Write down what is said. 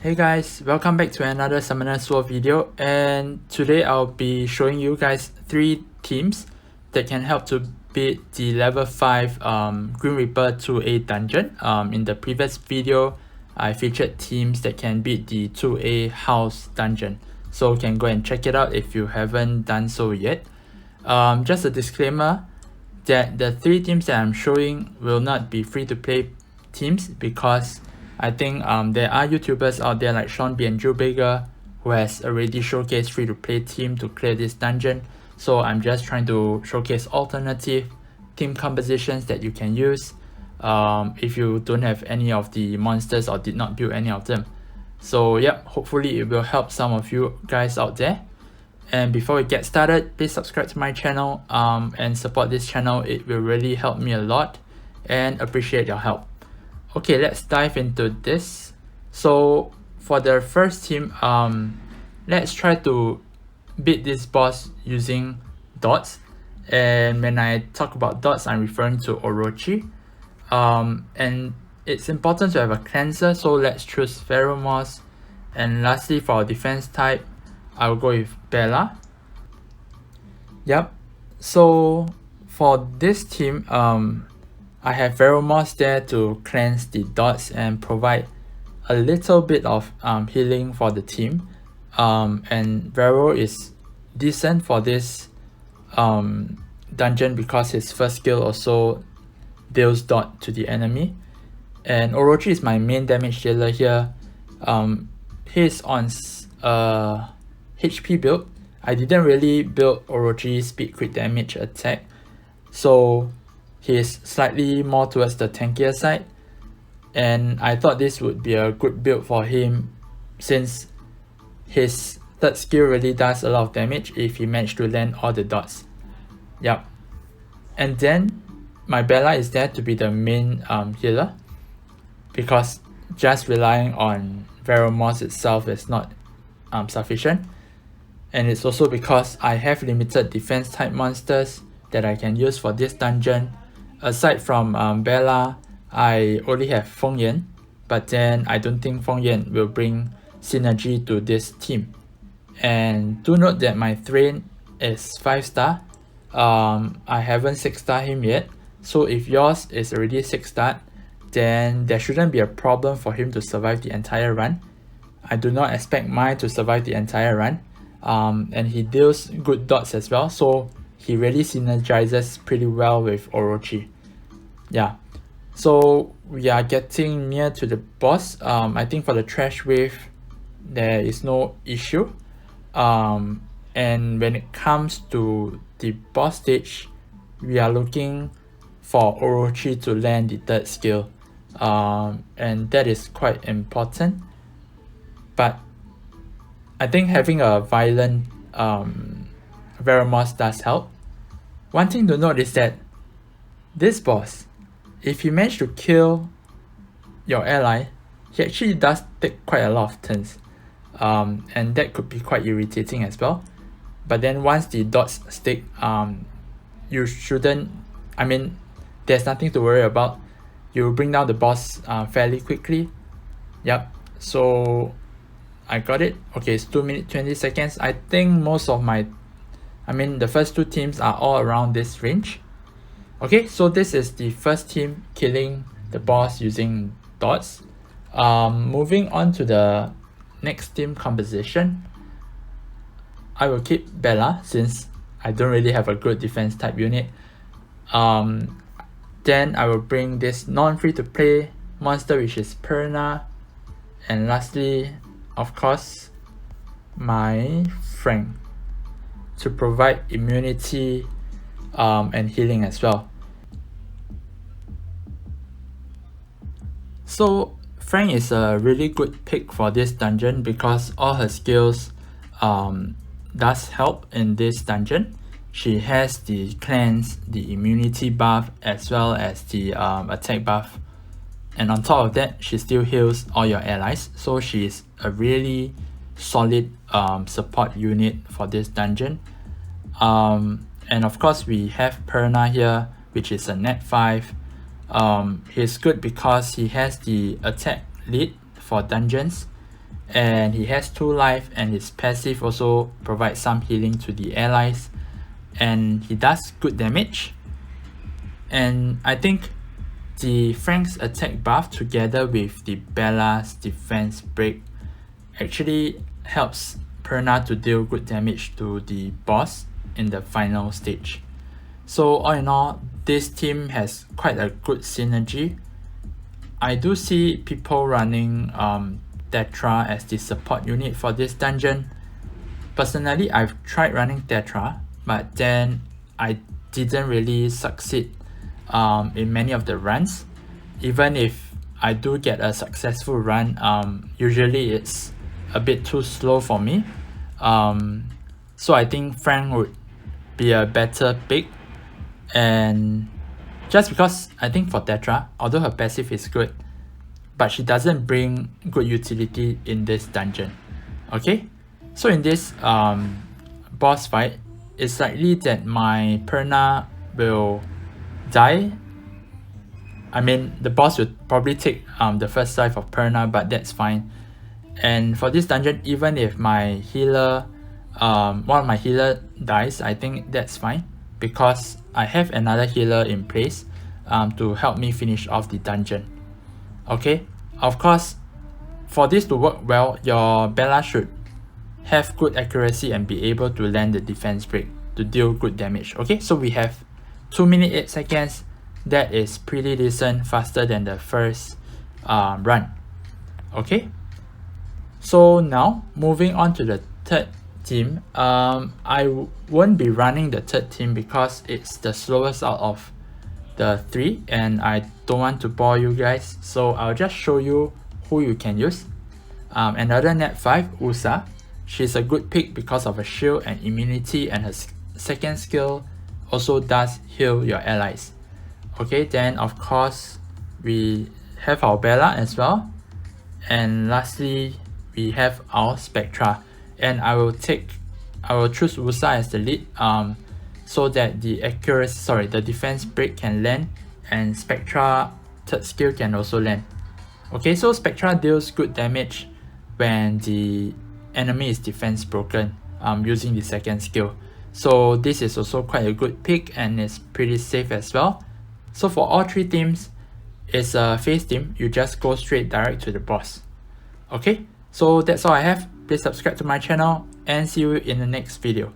Hey guys, welcome back to another Summoner Sword video, and today I'll be showing you guys 3 teams that can help to beat the level 5 Grim Reaper 2A dungeon. In the previous video, I featured teams that can beat the 2A house dungeon, so you can go and check it out if you haven't done so yet. Just a disclaimer that the 3 teams that I'm showing will not be free to play teams, because I think there are YouTubers out there like Sean B and Drew Baker who has already showcased free to play team to clear this dungeon. So I'm just trying to showcase alternative team compositions that you can use if you don't have any of the monsters or did not build any of them. So yeah, hopefully it will help some of you guys out there. And before we get started, please subscribe to my channel and support this channel. It will really help me a lot and appreciate your help. Okay, let's dive into this. So for the first team, let's try to beat this boss using dots. And when I talk about dots, I'm referring to Orochi. And it's important to have a cleanser, so let's choose Pheromoss. And lastly, for our defense type, I'll go with Bella. Yep, so for this team, I have Pheromoss there to cleanse the dots and provide a little bit of healing for the team. And Vero is decent for this dungeon because his first skill also deals dot to the enemy. And Orochi is my main damage dealer here. He's on HP build. I didn't really build Orochi speed crit damage attack, so he's slightly more towards the tankier side, and I thought this would be a good build for him since his third skill really does a lot of damage if he managed to land all the dots. Yep. And then my Bella is there to be the main healer, because just relying on Pheromoss itself is not sufficient, and it's also because I have limited defense type monsters that I can use for this dungeon. Aside from Bella, I only have Feng Yan, but then I don't think Feng Yan will bring synergy to this team. And do note that my Thrain is 5-star. I haven't 6-star him yet, so if yours is already 6-star, then there shouldn't be a problem for him to survive the entire run. I do not expect mine to survive the entire run, and he deals good dots as well, so he really synergizes pretty well with Orochi. Yeah, so we are getting near to the boss. I think for the trash wave, there is no issue. And when it comes to the boss stage, we are looking for Orochi to land the third skill. And that is quite important. But I think having a violent Pheromoss does help. One thing to note is that this boss, if you manage to kill your ally, he actually does take quite a lot of turns, and that could be quite irritating as well. But then once the dots stick, you shouldn't, I mean, there's nothing to worry about. You bring down the boss fairly quickly. Yep, so I got it. Okay, it's 2 minutes 20 seconds. I think most of the first 2 teams are all around this range. Okay, so this is the first team killing the boss using dots. Moving on to the next team composition, I will keep Bella since I don't really have a good defense type unit. Then I will bring this non-free to play monster, which is Perna. And lastly, of course, my Frank, to provide immunity and healing as well. So Frank is a really good pick for this dungeon because all her skills does help in this dungeon. She has the cleanse, the immunity buff, as well as the attack buff, and on top of that, she still heals all your allies, so she's a really solid support unit for this dungeon. And of course we have Perna here, which is a net 5. He's good because he has the attack lead for dungeons, and he has 2 life, and his passive also provides some healing to the allies, and he does good damage. And I think the Frank's attack buff together with the Bella's defense break actually helps Perna to deal good damage to the boss in the final stage. So all in all, this team has quite a good synergy. I do see people running Tetra as the support unit for this dungeon. Personally, I've tried running Tetra, but then I didn't really succeed in many of the runs. Even if I do get a successful run, usually it's a bit too slow for me. So I think Frank would be a better pick. And just because I think for Tetra, although her passive is good, but she doesn't bring good utility in this dungeon. Okay, so in this boss fight, it's likely that my Perna will die. I mean, the boss will probably take the first life of Perna, but that's fine. And for this dungeon, even if my healer, one of my healer dies, I think that's fine, because I have another healer in place to help me finish off the dungeon. Okay, of course, for this to work well, your Bella should have good accuracy and be able to land the defense break to deal good damage. Okay, so we have 2 minutes 8 seconds. That is pretty decent, faster than the first run. Okay, so now moving on to the third team. I won't be running the third team because it's the slowest out of the 3 and I don't want to bore you guys, so I'll just show you who you can use. Another net 5, Usa. She's a good pick because of her shield and immunity, and her second skill also does heal your allies. Okay, then of course we have our Bella as well, and lastly we have our Spectra, and I will choose Usa as the lead so that the defense break can land, and Spectra third skill can also land. Okay, so Spectra deals good damage when the enemy is defense broken using the second skill. So this is also quite a good pick and it's pretty safe as well. So for all 3 teams, it's a phase team. You just go straight direct to the boss. Okay, so that's all I have. Please subscribe to my channel and see you in the next video.